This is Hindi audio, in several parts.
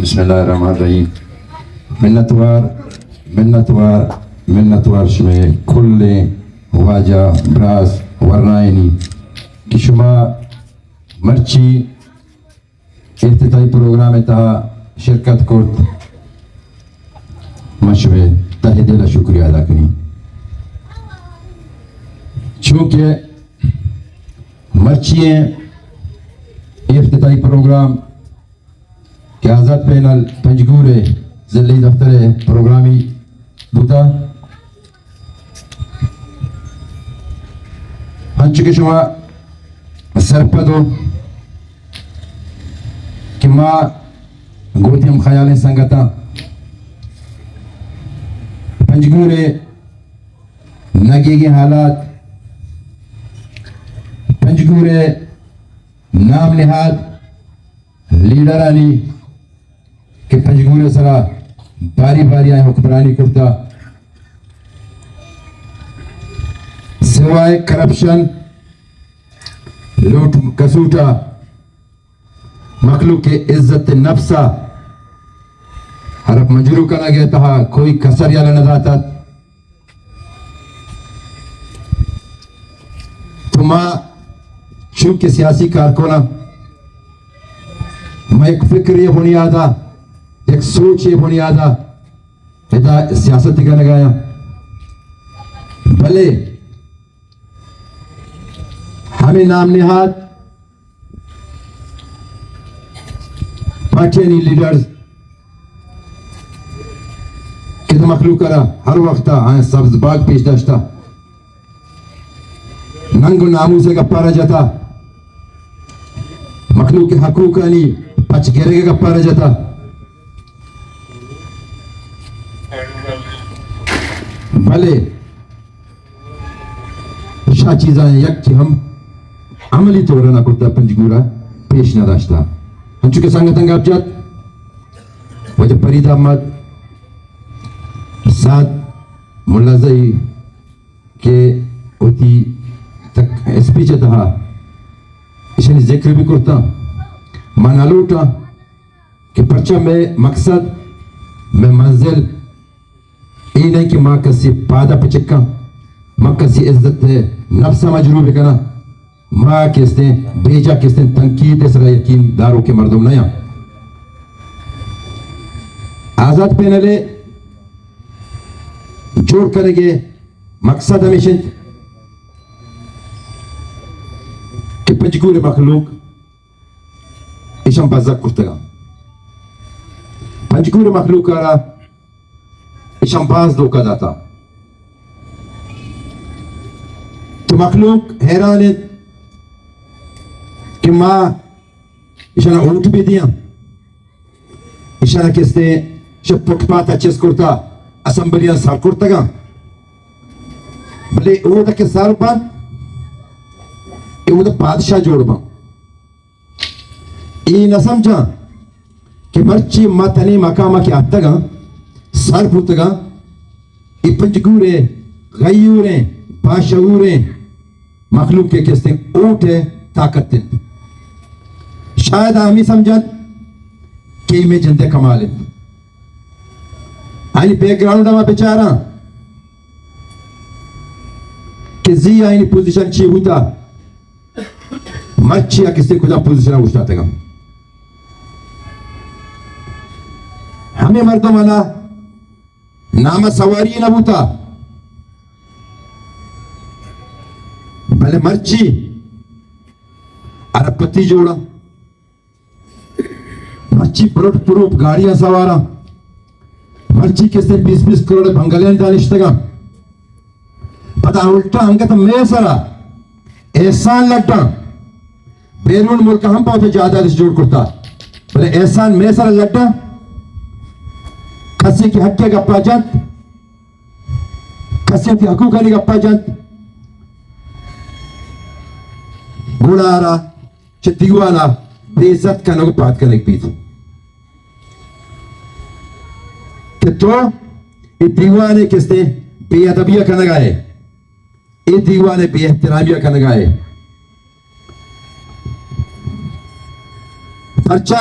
बिस्मिल्लाहिर्रहमानिर्रहीम। मिन्नतवार शमे कुल्ले वाजा ब्रास वरनायनी कि शुमा मर्ची इफ्तिताई प्रोग्राम तहा शिरकत कुर्त मशवे तहे दिल शुक्रिया अदा करी। चूंकि मर्ची इफ्तिताई प्रोग्राम के आज़ाद पैनल पंजगूरे जिले दफ्तर प्रोग्रामी बुता हंचुके शुमा सरपदो कि माँ गोतियम ख्याल संगता पंजगूरे नगे के हालात पंजगूरे नाम निहाद लीडर आनी कि पंजगूरे सरा बारी बारी आए हुक्मरानी करता सिवाय करप्शन लूट कसूटा मखलूक के इज्जत नफ्सा हरफ मजरू करना गया था कोई कसर या नजाता तुमा चूंकि सियासी कारकुना मैं एक फिक्र ये बुनियादा एक सोच ये बुनियादा इदा सियासत का लगाया भले हमें नाम निहाद पार्टी लीडर्स कि मखलूक करा हर वक्त आए सब्ज बाग पेश दश्ता नंगो नामू से गप्पा जाता मखलूक के हकूक अली पच घेरे के गप्पा जाता भले शा चीज़ा यक कि हम अमली तौर ना करता पंजगूरा पेश न दाश्ता हम चुके संगतंग अबजद वजह फरीद अहमद साथ मुल्लाज़ई के होती तक स्पीच था इसने जिक्र भी करता माना लूटा कि परचम में मकसद में मंजिल ये नहीं कि माँ कसी पादा पे चिक्का माँ कसी इज्जत है नफ्सा मजरूब करना माँ किसने भेजा किसने तंकीद सरा यकीन दारों के मर्दों नया आजाद पैनले जोड़ करेंगे मकसद हमेशा कि पंजगूरे मखलूक इशम बज़क कुर्तगा पंजगूरे मखलूक करा इशम बाज धोखा दाता तो मखलूक हैरान है कि माँ इशाना ऊँट भी दिया इशाना किसने जब फुटपाथ अच्छे कुर्ता असम्बलियां सार कुर्तगा भले वो तक के सार बात ये वो तो बादशाह जोड़बा ये न समझा कि मर्ची मतनी मकामा के आतगा सर पुतगा ये पंजगूरे गयूरे बाशऊरे मखलूक के किसने ऊँट है ताकत है शायद हम ही समझा कि में जिंदे कमाल है आनी बैकग्राउंड में बेचारा कि जी आनी पोजीशन ची होता मच्छी या किसी खुदा पोजीशन उठाते हैं हमें मर्दों वाला नाम सवारी ना होता भले मर्ची अरबपति जोड़ा मर्ची प्रूफ प्रूफ गाड़ियां सवारा मर्ची किसने 20-20 करोड़ बंगलियां दानिश्तगा पता उल्टा अंगत में सरा एहसान लट्टा बैरून मुल्क हम पाते ज्यादा जोड़ करता बोले एहसान में सरा लट्टा खसी की हत्या गप्पा जात खसी की हकूक अली गप्पा जात गुड़ारा दीवाना बेइज्जत का लोग बात करने की तो ये दीवाने किसने बेअदबिया का लगाए ये दीवाने बेएहतरामिया का लगाए पर्चा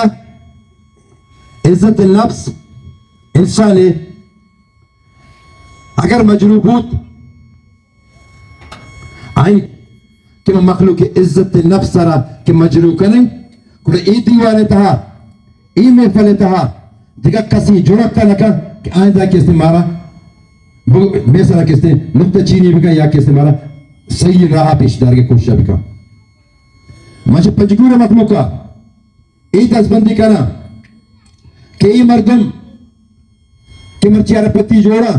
इज्जत नफ्स इंसान अगर मजरूबूत आइन कि मखलूक इज्जत नफ्स सरा कि मजरू कने कुल ई दीवाने तहा ई महफल तहा दिगा कसी जुड़ता नका कि आइंदा के इस्तेमारा मेसरा के इस्ते नुक्ता चीनी बिका या के इस्तेमारा सही राह पेशदार के कोशिश बिका मज पजगूर मखलूका ई दसबंदी करना कि ई मर्दम कि मर्ची अरपति जोड़ा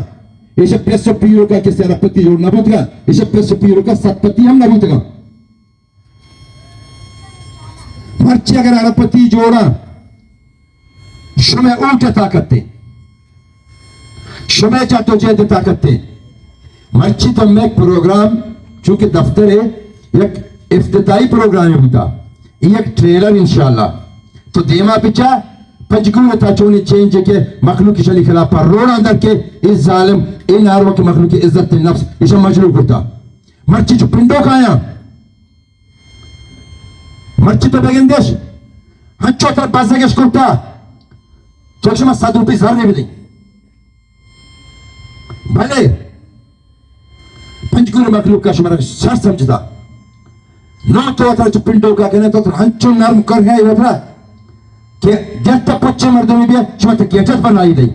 इसे पेसो पीरो का किसी अरपति जोड़ना बुतगा इसे पेसो पीरो का सतपति हम ना बुतगा मर्ची अगर अरपति जोड़ा शुमे उल्टे ताकते शुमे चाटो जेद ताकते मर्ची तो मैं प्रोग्राम चूंकि दफ्तर है एक इफ्तिताई प्रोग्राम होता एक ट्रेलर इंशाल्लाह तो देमा पिचा पजगूर ताचोनी चेंज के मखलूक शली खिलाफ पर रोड अंदर के इस जालिम इन आरवा के मखलूक की इज्जत नफ्स इसे मजरूब होता मर्ची जो पिंडो खाया मर्ची तो बेगन देश हंचो तर बाजा के स्कूटा तो क्षमा 7 रुपये ज़ार नहीं मिली भले पंजगूर मखलूक का शुमार सर समझता नौ तो अतर जो पिंडो का कहने तो हंचो नर्म कर है ये बता कि जब पच्चे मर्दों में भी शुमार तक गेटत बनाई दे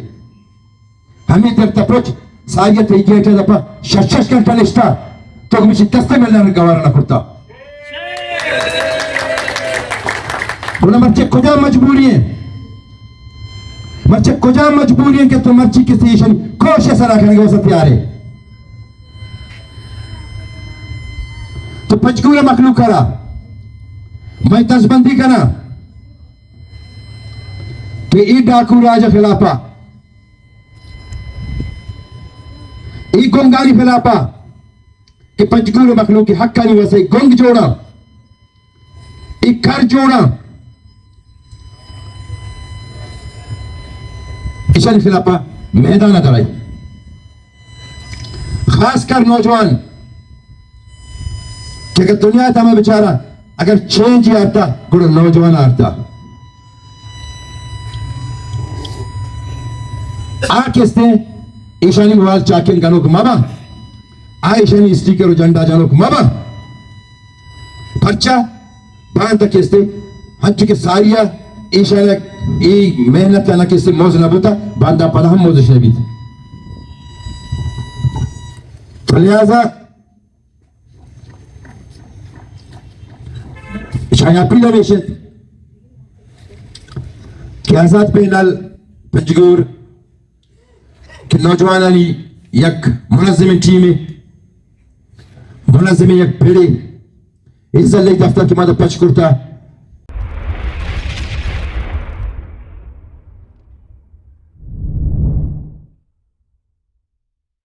हमें जब पच साइए ते गेटत दपा शश घंटा लिस्टा तो मुझे दस्ते मिलने में गवार ना करता बोला मर्ची कुजा मजबूरी है मर्ची कुजा मजबूरी है कि तो मर्ची किसी शन कोशिश सरा करने के वसत तैयार है तो पंजगूर मखलूक करा मैं दसबंदी करा कि ई डाकू राजा खिलाफा ई गोंगानी खिलाफा कि पंजगूर मखलूक की हक्का नहीं वैसे गोंग जोड़ा ई कर जोड़ा इशानी खिलाफा मैदान दलाई खासकर नौजवान कि अगर दुनिया था मैं बेचारा अगर चेंज ही आता गुड़ नौजवान आता आकिस्ते ईशानी वाल चाकिन गानों को माबा आ ईशानी स्टिकर झंडा जानो को माबा पर्चा बांध किस्ते हंच के सारिया ईशाना ई मेहनत करना किस्ते मौज न बुता बांधा पना हम मौज शबीत तो लिहाजा शाया पीला वेशत कि आजाद पैनल पंजगूर कि नौजवानी यक मुनज़्ज़िम टीम मुनज़्ज़िम यक भिड़े इस दफ्तर की मदद पच करता